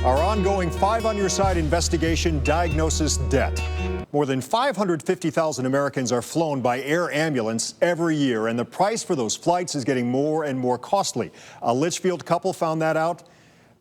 Our ongoing Five on Your Side investigation, diagnosis, debt. More than 550,000 Americans are flown by air ambulance every year, and the price for those flights is getting more and more costly. A Litchfield couple found that out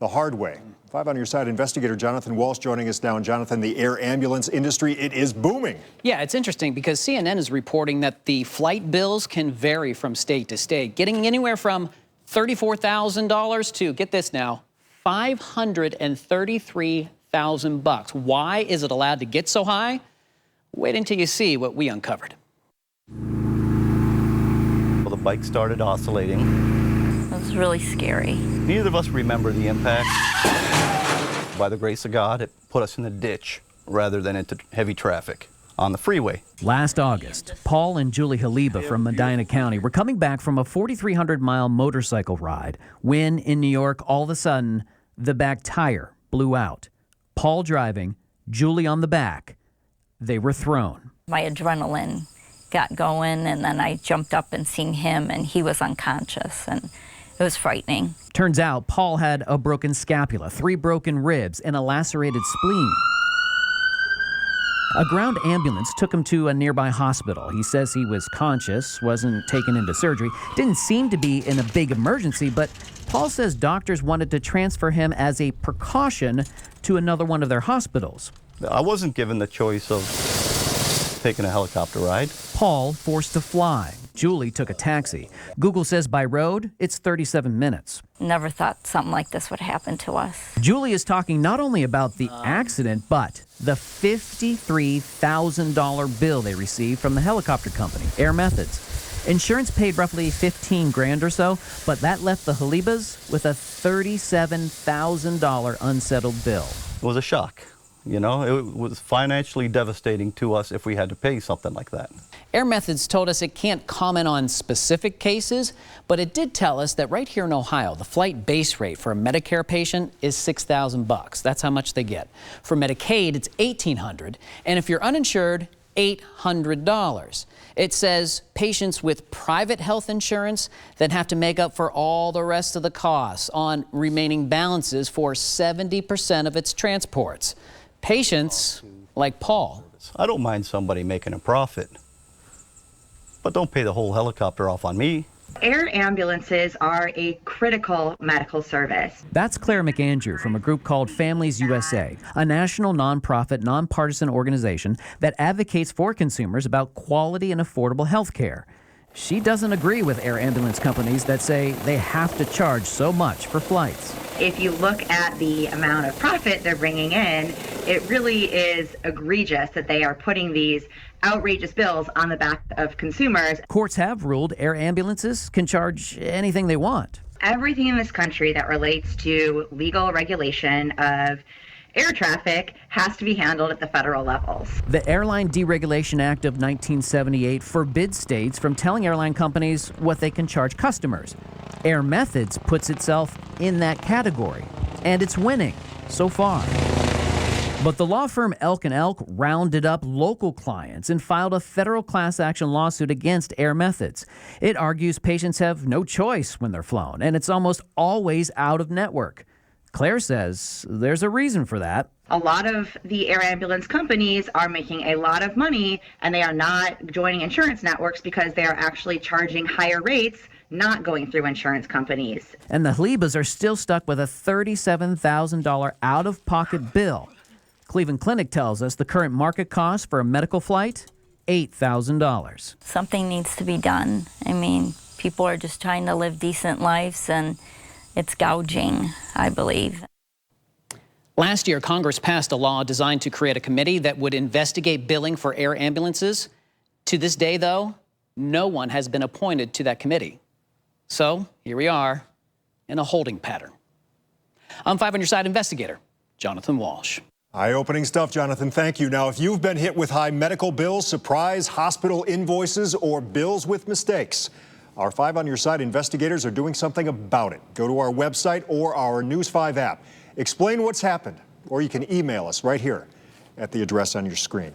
the hard way. Five on Your Side investigator Jonathan Walsh joining us now. And Jonathan, the air ambulance industry, it is booming. Yeah, it's interesting because CNN is reporting that the flight bills can vary from state to state, getting anywhere from $34,000 to, get this now, $533,000. Why is it allowed to get so high? Wait until you see what we uncovered. Well, the bike started oscillating. It was really scary. Neither of us remember the impact. By the grace of God, it put us in the ditch rather than into heavy traffic on the freeway. Last August, Paul and Julie Haliba from Medina County were coming back from a 4,300-mile motorcycle ride when, in New York, all of a sudden, the back tire blew out. Paul driving, Julie on the back. They were thrown. My adrenaline got going, and then I jumped up and seen him, and he was unconscious, and it was frightening. Turns out Paul had a broken scapula, 3 broken ribs, and a lacerated spleen. A ground ambulance took him to a nearby hospital. He says he was conscious, wasn't taken into surgery. Didn't seem to be in a big emergency, but Paul says doctors wanted to transfer him as a precaution to another one of their hospitals. I wasn't given the choice of taking a helicopter ride. Paul forced to fly. Julie took a taxi. Google says by road, it's 37 minutes. Never thought something like this would happen to us. Julie is talking not only about the accident, but the $53,000 bill they received from the helicopter company, Air Methods. Insurance paid roughly $15,000 or so, but that left the Halibas with a $37,000 unsettled bill. It was a shock. You know, it was financially devastating to us if we had to pay something like that. Air Methods told us it can't comment on specific cases, but it did tell us that right here in Ohio, the flight base rate for a Medicare patient is $6,000. That's how much they get. For Medicaid, it's $1,800, and if you're uninsured, $800. It says patients with private health insurance then have to make up for all the rest of the costs on remaining balances for 70% of its transports. Patients like Paul. I don't mind somebody making a profit, but don't pay the whole helicopter off on me. Air ambulances are a critical medical service. That's Claire McAndrew from a group called Families USA, a national nonprofit, nonpartisan organization that advocates for consumers about quality and affordable health care. She doesn't agree with air ambulance companies that say they have to charge so much for flights. If you look at the amount of profit they're bringing in, it really is egregious that they are putting these outrageous bills on the back of consumers. Courts have ruled air ambulances can charge anything they want. Everything in this country that relates to legal regulation of air traffic has to be handled at the federal levels. The Airline Deregulation Act of 1978 forbids states from telling airline companies what they can charge customers. Air Methods puts itself in that category, and it's winning so far. But the law firm Elk & Elk rounded up local clients and filed a federal class action lawsuit against Air Methods. It argues patients have no choice when they're flown, and it's almost always out of network. Claire says there's a reason for that. A lot of the air ambulance companies are making a lot of money, and they are not joining insurance networks because they are actually charging higher rates, not going through insurance companies. And the Halibas are still stuck with a $37,000 out-of-pocket bill. Cleveland Clinic tells us the current market cost for a medical flight, $8,000. Something needs to be done. I mean, people are just trying to live decent lives, and it's gouging, I believe. Last year, Congress passed a law designed to create a committee that would investigate billing for air ambulances. To this day, though, no one has been appointed to that committee. So here we are in a holding pattern. I'm Five on Your Side investigator Jonathan Walsh. Eye-opening stuff, Jonathan. Thank you. Now, if you've been hit with high medical bills, surprise hospital invoices, or bills with mistakes, our Five on Your Side investigators are doing something about it. Go to our website or our News 5 app. Explain what's happened, or you can email us right here at the address on your screen.